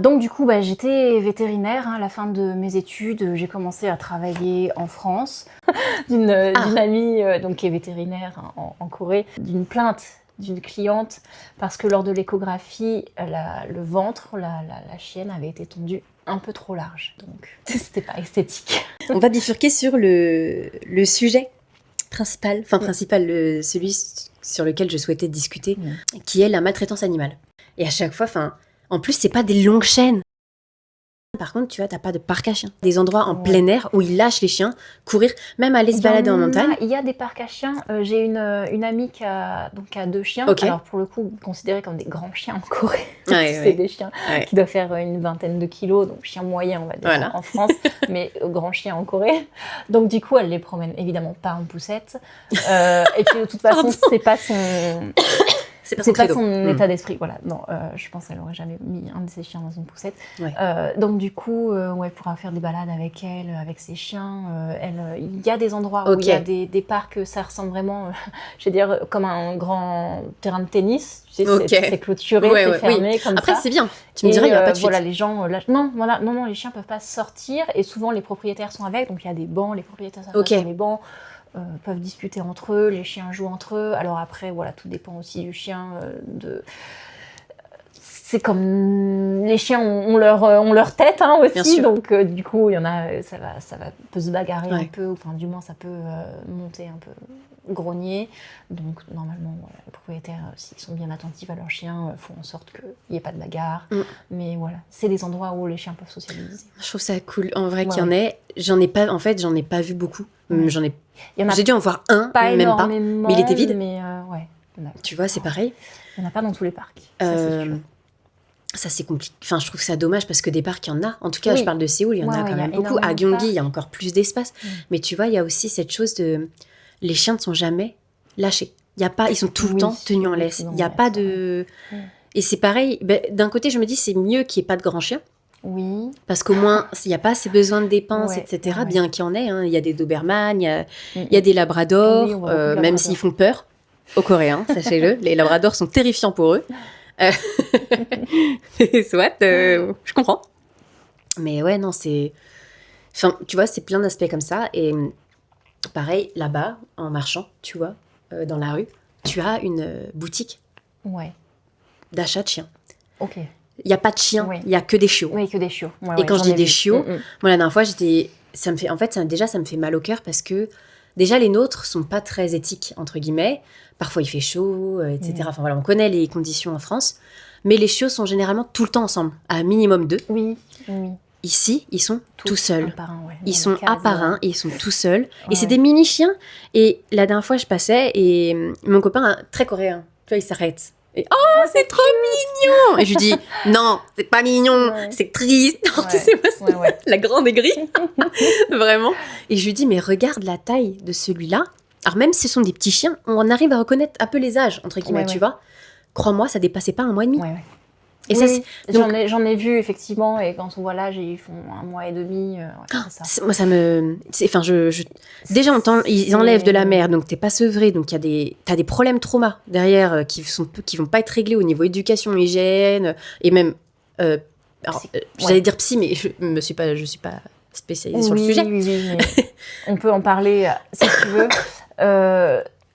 Donc du coup, j'étais vétérinaire à la fin de mes études. J'ai commencé à travailler en France d'une amie donc, qui est vétérinaire en Corée, d'une plainte d'une cliente parce que lors de l'échographie, le ventre, la chienne avait été tondue un peu trop large. Donc c'était pas esthétique. On va bifurquer sur le sujet principal, celui sur lequel je souhaitais discuter, qui est la maltraitance animale. Et à chaque fois, en plus, c'est pas des longues chaînes. Par contre, tu vois, t'as pas de parc à chiens. Des endroits en plein air où ils lâchent les chiens courir, même aller se balader en montagne. Il y a des parcs à chiens. J'ai une amie qui a 2 chiens. Okay. Alors, pour le coup, considérés comme des grands chiens en Corée. C'est des chiens qui doivent faire une vingtaine de kilos. Donc, chiens moyens, on va dire, en France. Mais grands chiens en Corée. Donc, du coup, elle les promène évidemment pas en poussette. Et puis, de toute façon, c'est pas son... C'est pas son état d'esprit, voilà. Non, je pense qu'elle aurait jamais mis un de ses chiens dans une poussette. Donc du coup, elle pourra faire des balades avec elle, avec ses chiens. Il y a des endroits où il y a des parcs, ça ressemble vraiment, je veux dire, comme un grand terrain de tennis. Tu sais, c'est clôturé, c'est fermé comme Après, ça. C'est bien. Tu me dirais, il n'y a pas de fuite. Voilà, les gens, non, les chiens peuvent pas sortir et souvent les propriétaires sont avec, donc il y a des bancs, les propriétaires sont sur les bancs. Peuvent discuter entre eux, les chiens jouent entre eux. Alors après, voilà, tout dépend aussi du chien. C'est comme les chiens ont leur tête aussi, donc du coup, il y en a, ça peut se bagarrer un peu, enfin du moins ça peut monter un peu, grogner. Donc normalement, les propriétaires, s'ils sont bien attentifs à leurs chiens, font en sorte qu'il n'y ait pas de bagarre. Mais voilà, c'est des endroits où les chiens peuvent socialiser. Je trouve ça cool, en vrai, qu'il y en ait. J'en ai pas vu beaucoup. J'ai dû en voir un, même pas. Mais il était vide. Mais tu vois, c'est pareil. Il n'y en a pas dans tous les parcs. Ça, c'est compliqué. Enfin, je trouve ça dommage parce que des parcs, il y en a. En tout cas, je parle de Séoul, il y en a quand même beaucoup. À Gyeonggi, il y a encore plus d'espace. Mais tu vois, il y a aussi cette chose de... Les chiens ne sont jamais lâchés. Ils sont tout le temps tenus en laisse. Il n'y a pas de... Et c'est pareil. D'un côté, je me dis, c'est mieux qu'il n'y ait pas de grands chiens. Oui. Parce qu'au moins, il n'y a pas ces besoins de dépenses, etc. Bien qu'il y en ait. Il y a des Doberman, il y a des Labradors, même s'ils font peur aux Coréens, sachez-le. Les Labradors sont terrifiants pour eux. Soit, je comprends. Mais ouais, non, c'est... Enfin, tu vois, c'est plein d'aspects comme ça. Et pareil, là-bas, en marchant, tu vois, dans la rue, tu as une boutique d'achat de chiens. Ok. Il n'y a pas de chiens, il n'y a que des chiots. Oui, que des chiots. Et quand je dis des chiots, moi, la dernière fois, ça me fait mal au cœur parce que, déjà, les nôtres sont pas très éthiques, entre guillemets. Parfois, il fait chaud, etc. Enfin, voilà, on connaît les conditions en France. Mais les chiots sont généralement tout le temps ensemble, à minimum 2. Oui. Ici, ils sont tout seuls. Ils sont un par un et ils sont tout seuls. Et c'est des mini-chiens. Et la dernière fois, je passais et mon copain, très coréen, tu vois, il s'arrête. Et c'est trop mignon! Et je lui dis, non, c'est pas mignon, c'est triste. Non, tu sais pas, la grande aigrie. Vraiment. Et je lui dis, mais regarde la taille de celui-là. Alors même si ce sont des petits chiens, on arrive à reconnaître un peu les âges, entre guillemets, tu vois. Crois-moi, ça dépassait pas 1 mois et demi. Et ça, j'en ai vu effectivement, et quand on voit l'âge, ils font 1 mois et demi. C'est ça. Moi, ça me. Enfin, déjà, ils enlèvent de la merde, donc t'es pas sevré, donc t'as des problèmes trauma derrière qui vont pas être réglés au niveau éducation, hygiène, et même. J'allais dire psy, mais je suis pas spécialisée sur le sujet. Oui, mais on peut en parler si tu veux.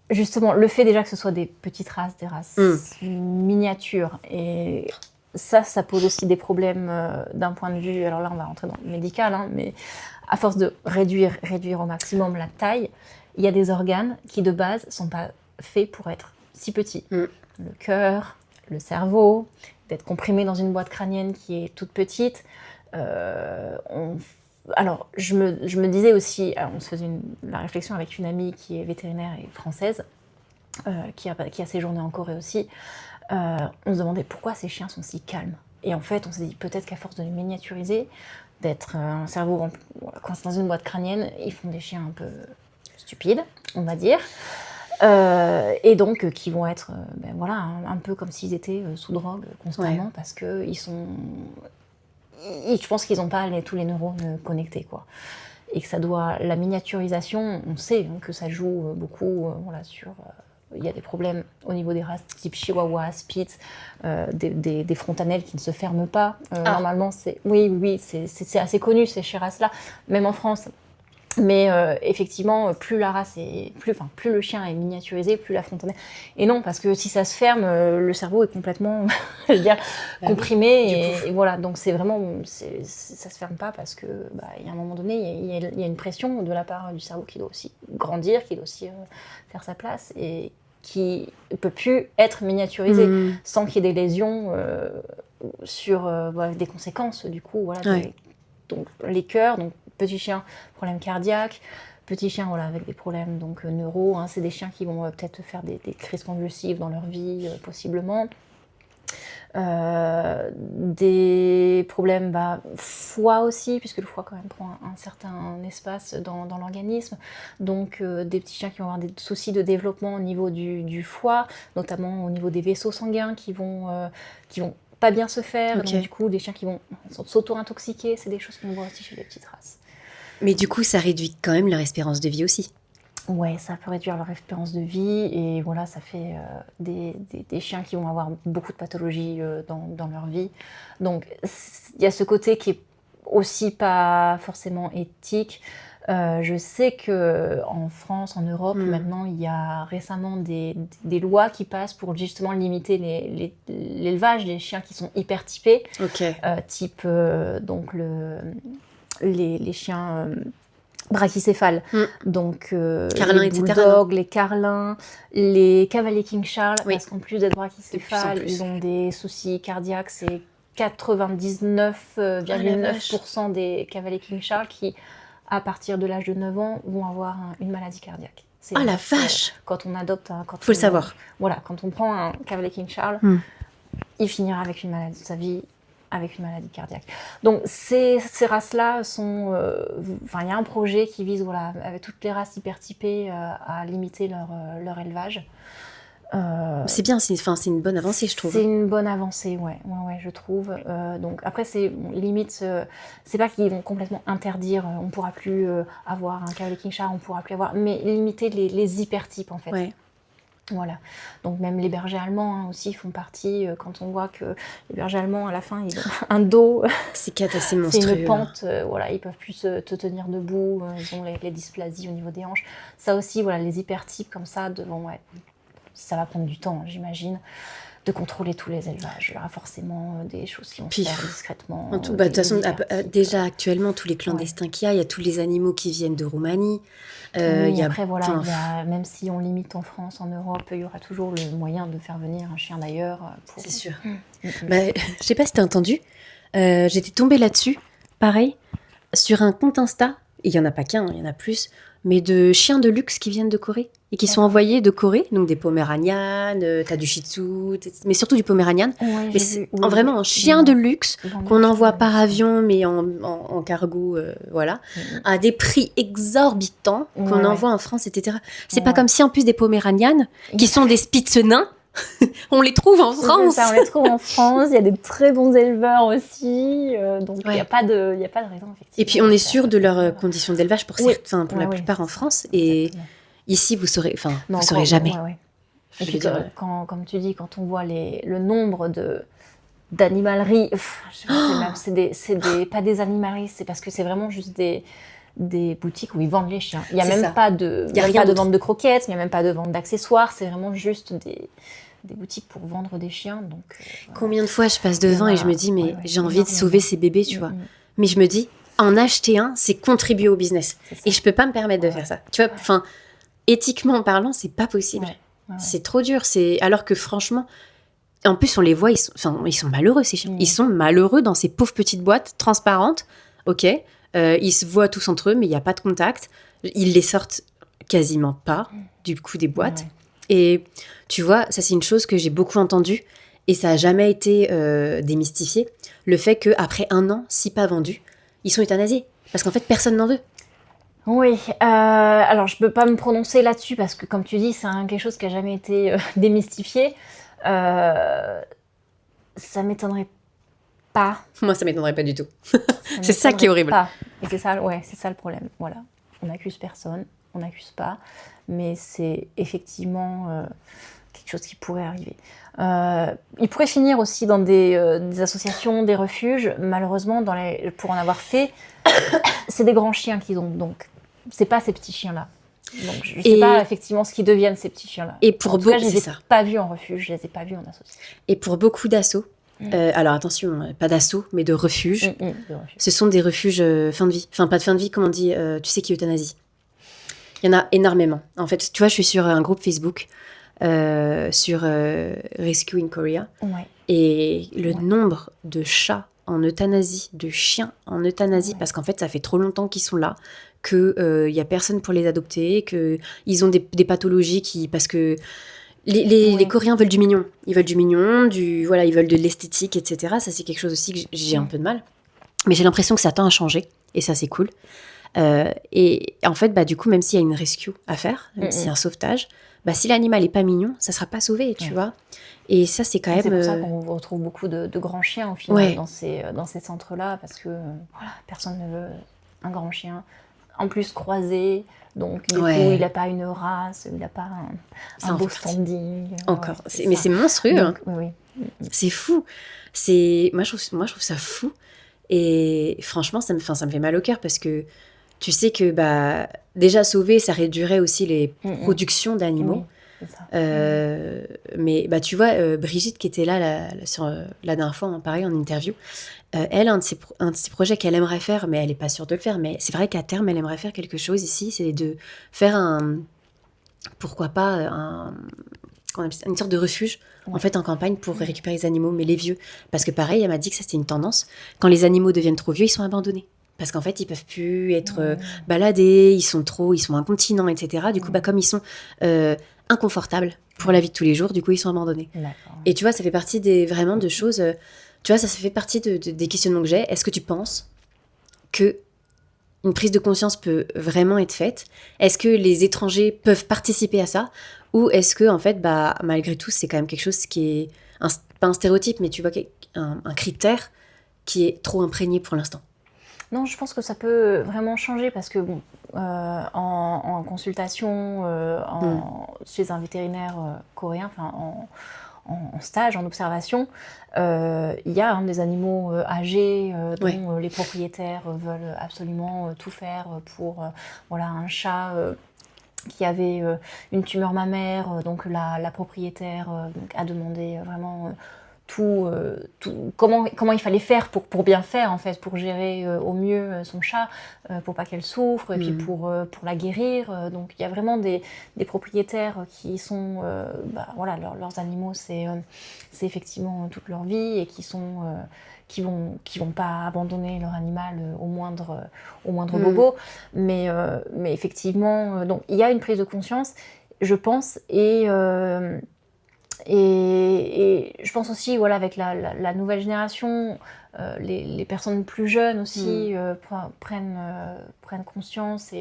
Justement, le fait déjà que ce soit des petites races, des races miniatures, et ça pose aussi des problèmes d'un point de vue, alors là on va rentrer dans le médical, mais à force de réduire au maximum la taille, il y a des organes qui de base ne sont pas faits pour être si petits. Le cœur, le cerveau, d'être comprimé dans une boîte crânienne qui est toute petite. Alors, je me disais aussi, on se faisait la réflexion avec une amie qui est vétérinaire et française, qui a séjourné en Corée aussi. On se demandait pourquoi ces chiens sont si calmes. Et en fait, on s'est dit peut-être qu'à force de les miniaturiser, d'être un cerveau coincé dans une boîte crânienne, ils font des chiens un peu stupides, on va dire. Et donc, qui vont être un peu comme s'ils étaient sous drogue constamment, parce que je pense qu'ils n'ont pas tous les neurones connectés, quoi. Et que la miniaturisation, on sait que ça joue beaucoup sur il y a des problèmes au niveau des races type Chihuahua, Spitz, des frontanelles qui ne se ferment pas. Normalement, c'est assez connu ces races-là, même en France. Mais effectivement, plus la race est, plus le chien est miniaturisé, plus la frontanelle. Et non, parce que si ça se ferme, le cerveau est complètement, je veux dire, comprimé. Et voilà, donc c'est vraiment, ça se ferme pas parce que, il y a un moment donné, il y a une pression de la part du cerveau qui doit aussi grandir, qui doit aussi faire sa place et qui ne peut plus être miniaturisé sans qu'il y ait des lésions sur des conséquences. Du coup, voilà. Donc les cœurs, donc petit chien, problème cardiaque, petit chien avec des problèmes donc neuro, c'est des chiens qui vont peut-être faire des crises convulsives dans leur vie, possiblement. Des problèmes foie aussi, puisque le foie quand même prend un certain espace dans l'organisme. Donc des petits chiens qui vont avoir des soucis de développement au niveau du foie, notamment au niveau des vaisseaux sanguins qui vont pas bien se faire. Donc du coup, des chiens qui vont s'auto-intoxiquer, c'est des choses qu'on voit aussi chez les petites races. Mais du coup, ça réduit quand même leur espérance de vie aussi. Ouais, ça peut réduire leur espérance de vie et voilà, ça fait des chiens qui vont avoir beaucoup de pathologies dans leur vie. Donc, il y a ce côté qui est aussi pas forcément éthique. Je sais qu'en France, en Europe, maintenant, il y a récemment des lois qui passent pour justement limiter l'élevage des chiens qui sont hyper typés. Type donc les chiens brachycéphales. Donc Carlin, les bulldogs, les carlins, les cavaliers King Charles, parce qu'en plus d'être brachycéphales, ils ont des soucis cardiaques. C'est 99,9% des cavaliers King Charles qui, à partir de l'âge de 9 ans, vont avoir une maladie cardiaque. Oh la vache! Quand on adopte faut le savoir. Voilà, quand on prend un cavalier King Charles, il finira avec une maladie de sa vie, avec une maladie cardiaque. Donc ces races-là sont... il y a un projet qui vise, avec toutes les races hypertypées, à limiter leur élevage. C'est bien, c'est une bonne avancée, je trouve. C'est une bonne avancée, ouais, je trouve. Donc après, limite, c'est pas qu'ils vont complètement interdire, on ne pourra plus avoir un cavalier King Charles, on ne pourra plus avoir, mais limiter les hypertypes, en fait. Ouais. Voilà. Donc même les bergers allemands aussi font partie, quand on voit que les bergers allemands, à la fin, ils ont un dos... C'est monstrueux. C'est une pente, ils peuvent plus te tenir debout, ils ont les dysplasies au niveau des hanches. Ça aussi, les hypertypes comme ça, ça va prendre du temps, j'imagine, de contrôler tous les élevages. Il y aura forcément des choses qui vont se faire discrètement. De toute façon, déjà actuellement, tous les clandestins qu'il y a tous les animaux qui viennent de Roumanie. Après, même si on limite en France, en Europe, il y aura toujours le moyen de faire venir un chien d'ailleurs. C'est sûr. Je sais pas si tu as entendu, j'étais tombée là-dessus, pareil, sur un compte Insta, il n'y en a pas qu'un, il y en a plus, mais de chiens de luxe qui viennent de Corée et qui sont envoyés de Corée, donc des Poméranian, t'as du Shih Tzu, mais surtout du Poméranian. Ouais, mais c'est vraiment un chien de luxe qu'on envoie par avion, mais en cargo, à des prix exorbitants qu'on envoie en France, etc. C'est pas comme si en plus des Poméranian, qui sont des Spitz nains, on les trouve en France. On les trouve en France. Il y a des très bons éleveurs aussi. Donc, il n'y a pas de raison, effectivement. Et puis, on est sûr de leurs conditions d'élevage pour la plupart en France. Et ici, vous saurez jamais. Et puis, comme tu dis, quand on voit le nombre d'animaleries, pas des animaleries, c'est parce que c'est vraiment juste des boutiques où ils vendent les chiens. Il n'y a même pas de vente de croquettes, il n'y a même pas de vente d'accessoires, c'est vraiment juste des boutiques pour vendre des chiens. Donc, combien de fois je passe devant et je me dis, mais j'ai envie de sauver ces bébés, tu vois. Mais je me dis, en acheter un, c'est contribuer au business. Et je peux pas me permettre de faire ça. Tu vois, éthiquement parlant, c'est pas possible. C'est trop dur. Alors que franchement, en plus, on les voit, ils sont malheureux, ces chiens. Ils sont malheureux dans ces pauvres petites boîtes transparentes. Ok. Ils se voient tous entre eux, mais il n'y a pas de contact. Ils les sortent quasiment pas, du coup, des boîtes. Et tu vois, ça, c'est une chose que j'ai beaucoup entendue et ça n'a jamais été démystifié. Le fait qu'après 1 an, si pas vendus, ils sont euthanasiés. Parce qu'en fait, personne n'en veut. Oui, alors je ne peux pas me prononcer là-dessus parce que, comme tu dis, c'est quelque chose qui n'a jamais été démystifié. Ça m'étonnerait pas. Moi, ça m'étonnerait pas du tout. C'est ça qui est horrible. Et c'est ça le problème. Voilà. On n'accuse personne. on n'accuse pas, mais c'est effectivement quelque chose qui pourrait arriver. Il pourrait finir aussi dans des associations, des refuges. Malheureusement, pour en avoir fait, c'est des grands chiens qu'ils ont, donc c'est pas ces petits chiens-là. Donc je ne sais pas effectivement ce qu'ils deviennent, ces petits chiens-là. Et pour beaucoup, je ne les ai pas vus en refuge, je ne les ai pas vus en association. Et pour beaucoup d'assauts, alors attention, pas d'assauts, mais de refuges, ce sont des refuges fin de vie. Enfin, pas de fin de vie, comme on dit, tu sais qui euthanasie. Il y en a énormément. En fait, tu vois, je suis sur un groupe Facebook sur Rescue in Korea. Ouais. Et le nombre de chats en euthanasie, de chiens en euthanasie, parce qu'en fait, ça fait trop longtemps qu'ils sont là, qu'il n'y a personne pour les adopter, qu'ils ont des pathologies parce que les Coréens veulent du mignon. Ils veulent du mignon, ils veulent de l'esthétique, etc. Ça, c'est quelque chose aussi que j'ai un peu de mal. Mais j'ai l'impression que ça tend à changer, et ça, c'est cool. Et en fait, du coup, même s'il y a une rescue à faire, même s'il y a un sauvetage, si l'animal n'est pas mignon, ça ne sera pas sauvé, tu vois. Et ça, c'est quand même... C'est pour ça qu'on retrouve beaucoup de grands chiens, au final, dans ces centres-là, parce que personne ne veut un grand chien. En plus, croisé, donc du coup, il n'a pas une race, il n'a pas un beau standing. Encore. Mais c'est monstrueux. Donc, oui. C'est fou. Moi, je trouve ça fou. Et franchement, ça me fait mal au cœur, parce que tu sais que déjà sauver, ça réduirait aussi les productions d'animaux. Oui, c'est ça. Mais tu vois, Brigitte qui était là sur la dernière fois, pareil en interview, elle, un de ses projets qu'elle aimerait faire, mais elle n'est pas sûre de le faire, mais c'est vrai qu'à terme, elle aimerait faire quelque chose ici, c'est de faire pourquoi pas, une sorte de refuge, en fait, en campagne pour récupérer les animaux, mais les vieux. Parce que pareil, elle m'a dit que ça, c'était une tendance. Quand les animaux deviennent trop vieux, ils sont abandonnés. Parce qu'en fait, ils peuvent plus être baladés, ils sont incontinents, etc. Du coup, comme ils sont inconfortables pour la vie de tous les jours, du coup, ils sont abandonnés. D'accord. Et tu vois, ça fait partie vraiment de choses... tu vois, ça fait partie des questionnements que j'ai. Est-ce que tu penses que une prise de conscience peut vraiment être faite? Est-ce que les étrangers peuvent participer à ça? Ou est-ce que, en fait, malgré tout, c'est quand même quelque chose qui est... pas un stéréotype, mais tu vois, un critère qui est trop imprégné pour l'instant? Non, je pense que ça peut vraiment changer parce que en consultation chez un vétérinaire coréen, en stage, en observation, il y a des animaux âgés dont les propriétaires veulent absolument tout faire pour un chat qui avait une tumeur mammaire, donc la propriétaire a demandé vraiment tout, comment il fallait faire pour bien faire en fait, pour gérer au mieux son chat, pour pas qu'elle souffre, et puis pour la guérir. Donc il y a vraiment des propriétaires qui sont, leurs animaux, c'est effectivement toute leur vie, et qui vont pas abandonner leur animal au moindre bobo. Mais effectivement, donc il y a une prise de conscience, je pense, et je pense aussi, avec la nouvelle génération, les personnes plus jeunes aussi prennent conscience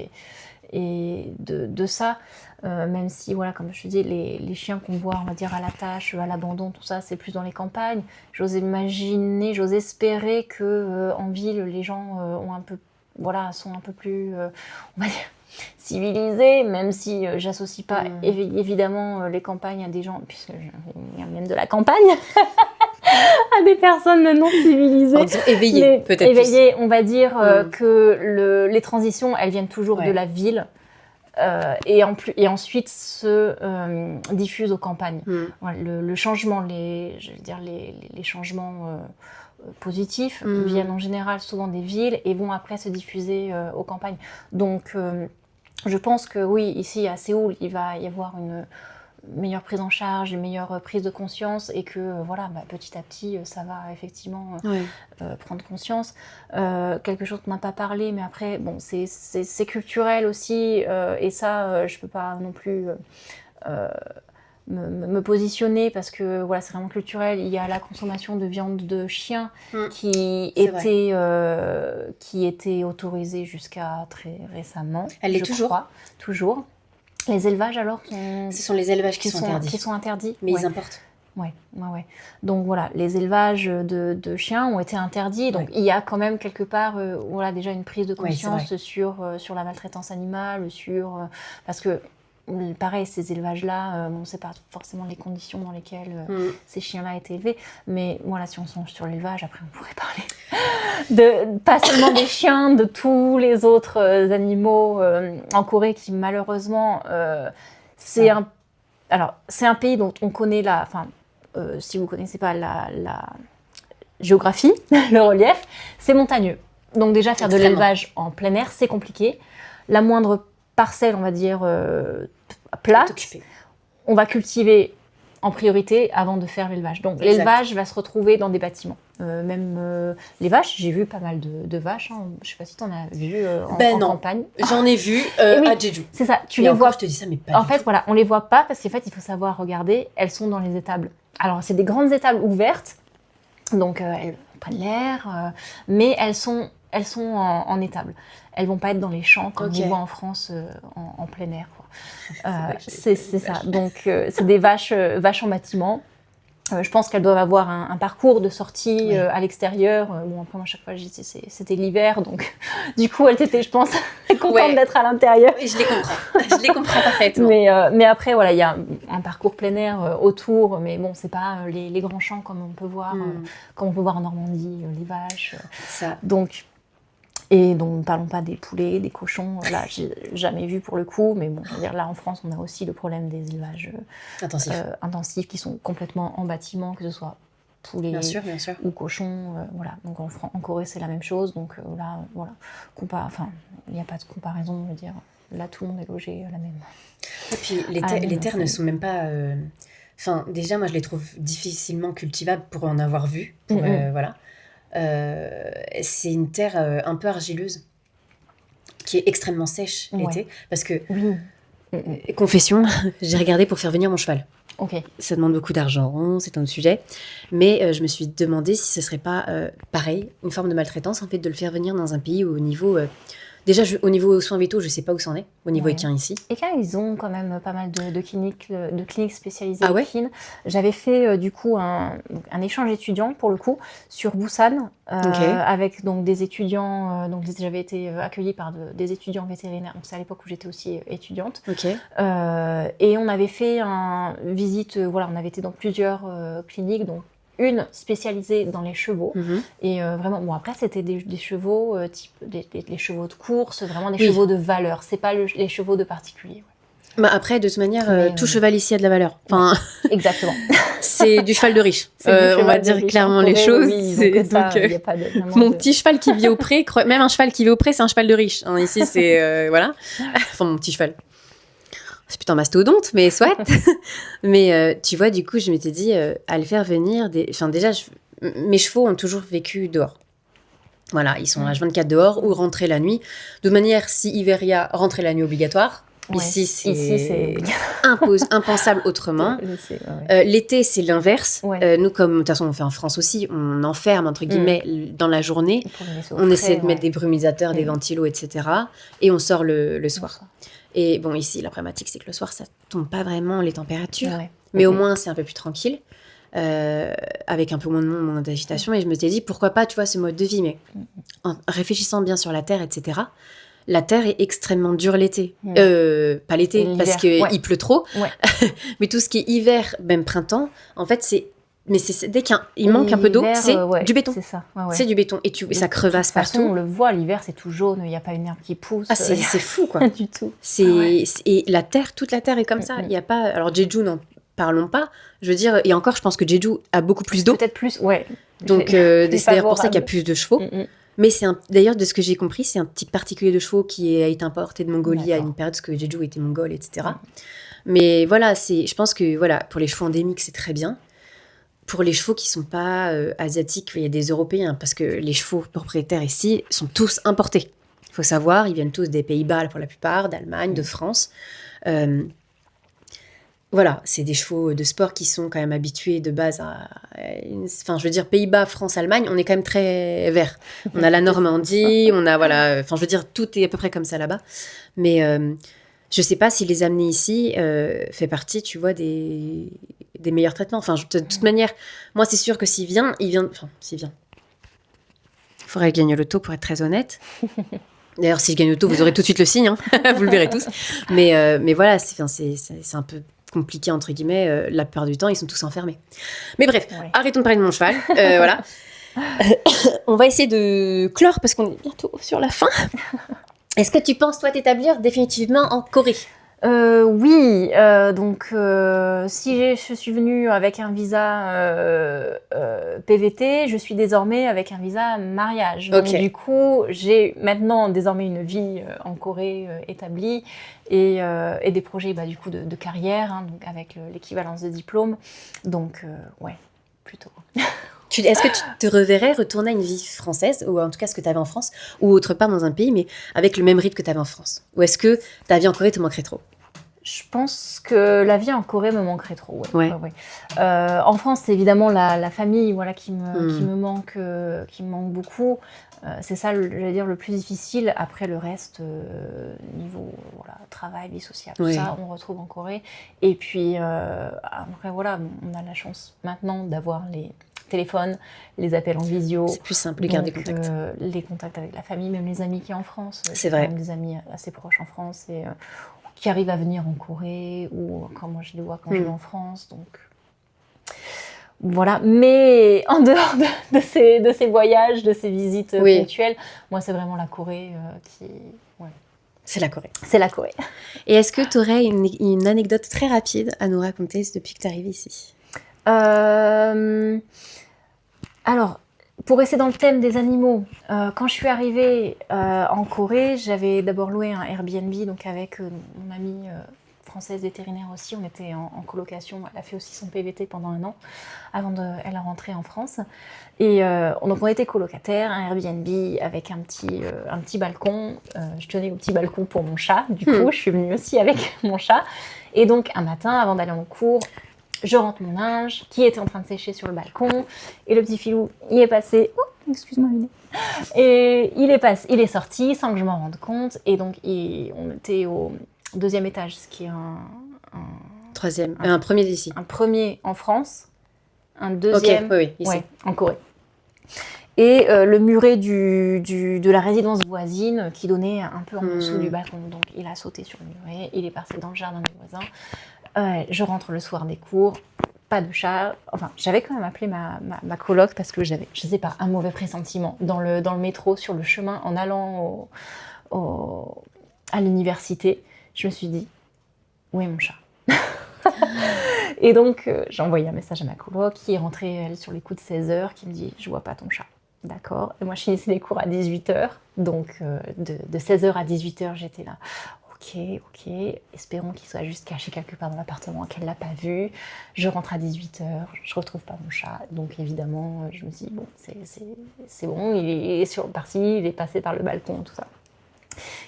et de ça, même si, comme je te dis, les chiens qu'on voit, on va dire, à la tâche, à l'abandon, tout ça, c'est plus dans les campagnes. J'ose espérer qu'en ville, les gens sont un peu plus, on va dire, civilisés, même si j'associe pas évidemment les campagnes à des gens, puisque je viens même de la campagne, à des personnes non civilisées. Éveillées, peut-être. Éveillées, on va dire que les transitions, elles viennent toujours de la ville. Et ensuite se diffusent aux campagnes. Le changement, les changements positifs viennent en général souvent des villes et vont après se diffuser aux campagnes. Donc je pense que oui, ici à Séoul, il va y avoir une meilleure prise en charge, une meilleure prise de conscience, et que petit à petit ça va effectivement prendre conscience. Quelque chose qu'on n'a pas parlé, mais après c'est culturel aussi, et ça je peux pas non plus me positionner, parce que c'est vraiment culturel. Il y a la consommation de viande de chien qui était autorisée jusqu'à très récemment. Elle l'est toujours. Les élevages alors ce sont les élevages qui sont interdits. Qui sont interdits. Mais ils importent. Ouais. Donc voilà, les élevages de chiens ont été interdits. Donc il y a quand même quelque part, déjà une prise de conscience sur la maltraitance animale, parce que pareil, ces élevages-là, on ne sait pas forcément les conditions dans lesquelles ces chiens-là étaient élevés. Mais voilà, si on songe sur l'élevage, après on pourrait parler pas seulement des chiens, de tous les autres animaux en Corée qui malheureusement, c'est un pays dont on connaît si vous ne connaissez pas la géographie, le relief, c'est montagneux. Donc déjà, faire de l'élevage en plein air, c'est compliqué. La moindre parcelle, on va dire, plate, on va cultiver en priorité avant de faire l'élevage. Donc l'élevage va se retrouver dans des bâtiments. Même les vaches, j'ai vu pas mal de vaches. Je ne sais pas si tu en as vu en campagne. J'en ai vu à Jeju. C'est ça, tu les vois. Je te dis ça, mais pas en fait, voilà, on ne les voit pas parce qu'en fait, il faut savoir regarder. Elles sont dans les étables. Alors, c'est des grandes étables ouvertes. Donc, elles prennent l'air. Mais elles sont en étable. Elles ne vont pas être dans les champs comme on voit en France en plein air. C'est ça. Donc, c'est des vaches en bâtiment. Je pense qu'elles doivent avoir un parcours de sortie à l'extérieur. Après, moi, à chaque fois, c'était l'hiver. Donc, du coup, elles étaient, je pense, contentes d'être à l'intérieur. Oui, je les comprends parfaitement. Mais après, voilà, il y a un parcours plein air autour. Mais bon, c'est pas les grands champs comme on peut voir, en Normandie, les vaches. Ça. Et donc, ne parlons pas des poulets, des cochons. Là, j'ai jamais vu pour le coup. Mais bon, je veux dire, là, en France, on a aussi le problème des élevages intensifs qui sont complètement en bâtiment, que ce soit poulets bien sûr. ou cochons. Voilà. Donc, en Corée, c'est la même chose. Donc, là, voilà. Il n'y a pas de comparaison, je veux dire. Là, tout le monde est logé à la même. Et puis, les terres ne sont même pas... déjà, moi, je les trouve difficilement cultivables pour en avoir vu. Voilà. C'est une terre un peu argileuse qui est extrêmement sèche l'été parce que confession, j'ai regardé pour faire venir mon cheval. Ça demande beaucoup d'argent, c'est un autre sujet, mais je me suis demandé si ce serait pas pareil, une forme de maltraitance en fait de le faire venir dans un pays où au niveau déjà, au niveau soins vitaux, je ne sais pas où c'en est, au niveau équin ici. Équin, ils ont quand même pas mal de cliniques spécialisées équines. J'avais fait du coup un échange étudiant, pour le coup, sur Busan, avec donc, des étudiants. J'avais été accueillie par des étudiants vétérinaires. Donc, c'est à l'époque où j'étais aussi étudiante. Et on avait fait une visite, on avait été dans plusieurs cliniques, donc une spécialisée dans les chevaux. Et vraiment, après, c'était des chevaux, type les chevaux de course, vraiment des chevaux de valeur. C'est pas les chevaux de particulier. Après, de toute manière, tout cheval ici a de la valeur. Exactement. C'est du cheval de riche. On va dire clairement les choses. Mon petit cheval qui vit au pré, même un cheval qui vit au pré, c'est un cheval de riche. Ici, c'est... voilà. Enfin, mon petit cheval. C'est plutôt un mastodonte, mais soit. Mais tu vois, du coup, je m'étais dit, à le faire venir... déjà, mes chevaux ont toujours vécu dehors. Voilà, ils sont H24 dehors ou rentrer la nuit. De toute manière, si hiver il y a, rentrer la nuit obligatoire. Ici, c'est impensable autrement. L'été, c'est l'inverse. Nous, comme de toute façon, on fait en France aussi, on enferme, entre guillemets, dans la journée. On essaie de mettre des brumisateurs, des ventilos, etc. Et on sort le soir. Et bon, ici, la problématique, c'est que le soir, ça tombe pas vraiment les températures. Mais au moins, c'est un peu plus tranquille. Avec un peu moins de monde, moins d'agitation. Et je me suis dit, pourquoi pas, tu vois, ce mode de vie. Mais en réfléchissant bien sur la Terre, etc., la terre est extrêmement dure l'été. Pas l'été, parce qu'il pleut trop. Mais tout ce qui est hiver, même printemps, en fait, c'est dès qu'il manque un peu d'eau, c'est du béton. C'est ça. C'est du béton. Et ça crevasse partout. De toute façon, on le voit, l'hiver, c'est tout jaune, il n'y a pas une herbe qui pousse. C'est fou, quoi. Pas du tout. Et la terre, toute la terre est comme ça. Il y a pas... Alors, Jeju, n'en parlons pas. Je veux dire, et encore, je pense que Jeju a beaucoup plus d'eau. Peut-être plus, Donc, c'est d'ailleurs pour ça qu'il y a plus de chevaux. Mais d'ailleurs, de ce que j'ai compris, c'est un type particulier de chevaux qui a été importé de Mongolie à une période, parce que Jeju était mongole, etc. Mais voilà, je pense que pour les chevaux endémiques, c'est très bien. Pour les chevaux qui ne sont pas asiatiques, il y a des Européens, parce que les chevaux propriétaires ici sont tous importés. Il faut savoir, ils viennent tous des Pays-Bas pour la plupart, d'Allemagne, de France. Voilà, c'est des chevaux de sport qui sont quand même habitués de base à... Enfin, je veux dire, Pays-Bas, France, Allemagne, on est quand même très vert. On a la Normandie, on a, enfin, je veux dire, tout est à peu près comme ça là-bas. Mais je sais pas si les amener ici fait partie, tu vois, des des meilleurs traitements. Enfin, de toute manière, moi, c'est sûr que s'il vient... Enfin, s'il vient. Il faudrait que je gagne le loto pour être très honnête. D'ailleurs, si je gagne le loto, vous aurez tout de suite le signe. Hein. Vous le verrez tous. Mais voilà, c'est un peu compliqué, entre guillemets. La plupart du temps, ils sont tous enfermés. Mais bref, arrêtons de parler de mon cheval. Voilà. On va essayer de clore parce qu'on est bientôt sur la fin. Est-ce que tu penses, toi, t'établir définitivement en Corée ? Oui, donc si je suis venue avec un visa PVT, je suis désormais avec un visa mariage. Donc du coup, j'ai maintenant désormais une vie en Corée établie et des projets du coup de carrière, hein, donc avec l'équivalence de diplôme. Donc ouais, plutôt. Est-ce que tu te reverrais retourner à une vie française, ou en tout cas ce que tu avais en France, ou autre part dans un pays, mais avec le même rythme que tu avais en France ? Ou est-ce que ta vie en Corée te manquerait trop ? Je pense que la vie en Corée me manquerait trop. Ouais. En France, c'est évidemment la famille qui me manque beaucoup. C'est ça, j'allais dire, le plus difficile. Après, le reste, niveau travail, vie sociale, tout ça, on retrouve en Corée. Et puis, après, on a la chance maintenant d'avoir les téléphones, les appels en visio. C'est plus simple de garder contact. Les contacts avec la famille, même les amis qui sont en France. C'est vrai. Même des amis assez proches en France et qui arrivent à venir en Corée ou quand moi je les vois quand je vais en France. Donc voilà. Mais en dehors de ces voyages, de ces visites ponctuelles, moi c'est vraiment la Corée qui... Ouais. C'est la Corée. C'est la Corée. Et est-ce que tu aurais une anecdote très rapide à nous raconter depuis que tu es arrivée ici ? Alors, pour rester dans le thème des animaux, quand je suis arrivée en Corée, j'avais d'abord loué un Airbnb donc avec mon amie française vétérinaire aussi. On était en colocation. Elle a fait aussi son PVT pendant 1 an avant elle a rentré en France. Et donc on était colocataires, un Airbnb avec un petit balcon. Je tenais au petit balcon pour mon chat. Du coup, je suis venue aussi avec mon chat. Et donc un matin, avant d'aller en cours, je rentre mon linge qui était en train de sécher sur le balcon et le petit filou il est passé. Oh, excuse-moi Miné. Et il est sorti sans que je m'en rende compte et donc on était au 2e étage, ce qui est un premier d'ici. Un premier en France, un 2e ici. En Corée. Et le muret de la résidence voisine qui donnait un peu en dessous du balcon. Donc il a sauté sur le muret, il est passé dans le jardin des voisins. Je rentre le soir des cours, pas de chat. Enfin, j'avais quand même appelé ma coloc parce que j'avais, je sais pas, un mauvais pressentiment dans le métro, sur le chemin, en allant à l'université. Je me suis dit, où est mon chat ? Et donc, j'ai envoyé un message à ma coloc qui est rentrée elle, sur les coups de 16h, qui me dit, je vois pas ton chat. D'accord. Et moi, je finissais les cours à 18h. Donc, de 16h à 18h, j'étais là. Ok, espérons qu'il soit juste caché quelque part dans l'appartement, qu'elle ne l'a pas vu. Je rentre à 18h, je ne retrouve pas mon chat. Donc évidemment, je me dis, bon, c'est bon, il est parti, il est passé par le balcon, tout ça.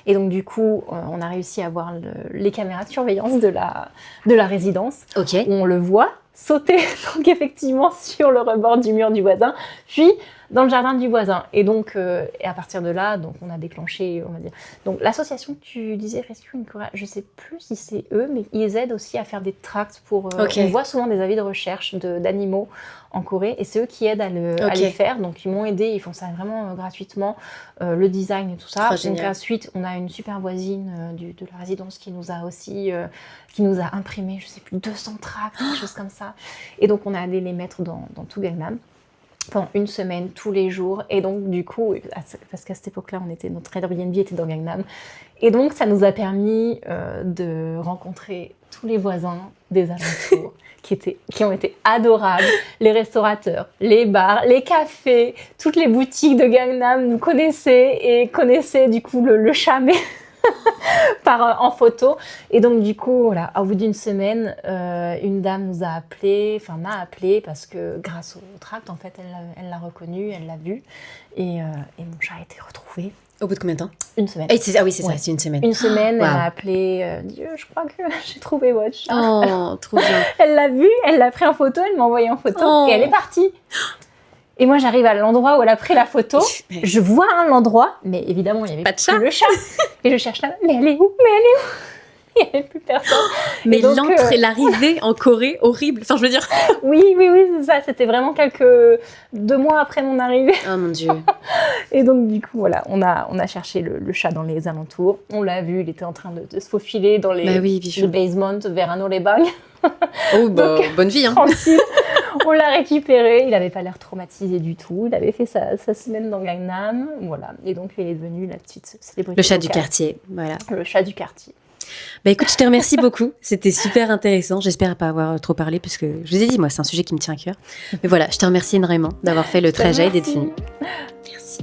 Et donc du coup, on a réussi à voir les caméras de surveillance de la résidence. Ok. Où on le voit sauter, donc effectivement, sur le rebord du mur du voisin, puis dans le jardin du voisin. Et donc, et à partir de là, donc on a déclenché, on va dire. Donc l'association que tu disais, Rescue in Korea, je sais plus si c'est eux, mais ils aident aussi à faire des tracts pour. On voit souvent des avis de recherche d'animaux en Corée, et c'est eux qui aident à les faire. Donc ils m'ont aidé, ils font ça vraiment gratuitement, le design et tout ça. Donc ensuite, on a une super voisine de la résidence qui nous a aussi, qui nous a imprimé, je sais plus, 200 tracts, quelque chose comme ça. Et donc on a allé les mettre dans tout Gangnam pendant 1 semaine, tous les jours. Et donc, du coup, parce qu'à cette époque-là, notre Airbnb était dans Gangnam. Et donc, ça nous a permis de rencontrer tous les voisins des alentours qui ont été adorables. Les restaurateurs, les bars, les cafés, toutes les boutiques de Gangnam nous connaissaient et connaissaient du coup le chat, mais en photo. Et donc du coup, voilà, au bout d'1 semaine, une dame m'a appelé parce que grâce au tract, en fait, elle l'a reconnu, elle l'a vu, et mon chat a été retrouvé. Au bout de combien de temps ? 1 semaine. Ah oui, c'est ça, c'est 1 semaine. 1 semaine, elle m'a appelé, Dieu, je crois que j'ai trouvé votre chat. Oh, trop bien. Elle l'a vu, elle l'a pris en photo, elle m'a envoyé en photo, et elle est partie. Et moi, j'arrive à l'endroit où elle a pris la photo. Je vois l'endroit, mais évidemment, il n'y avait pas de chat. Le chat. Et je cherche là, mais elle est où ? Il n'y avait plus personne. Mais l'arrivée en Corée, horrible. Enfin, je veux dire... Oui, c'est ça. C'était vraiment 2 mois après mon arrivée. Oh mon Dieu. Et donc, du coup, voilà, on a cherché le chat dans les alentours. On l'a vu, il était en train de se faufiler dans le basement vers un Olebang. Oh, bonne vie, hein. Tranquille. On l'a récupéré. Il n'avait pas l'air traumatisé du tout. Il avait fait sa semaine dans Gangnam. Voilà. Et donc, il est devenu la petite célébrité. Le chat du quartier, voilà. Le chat du quartier. Bah écoute, je te remercie beaucoup. C'était super intéressant. J'espère pas avoir trop parlé parce que je vous ai dit, moi, c'est un sujet qui me tient à cœur. Mais voilà, je te remercie énormément d'avoir fait le trajet et d'être venue. Merci.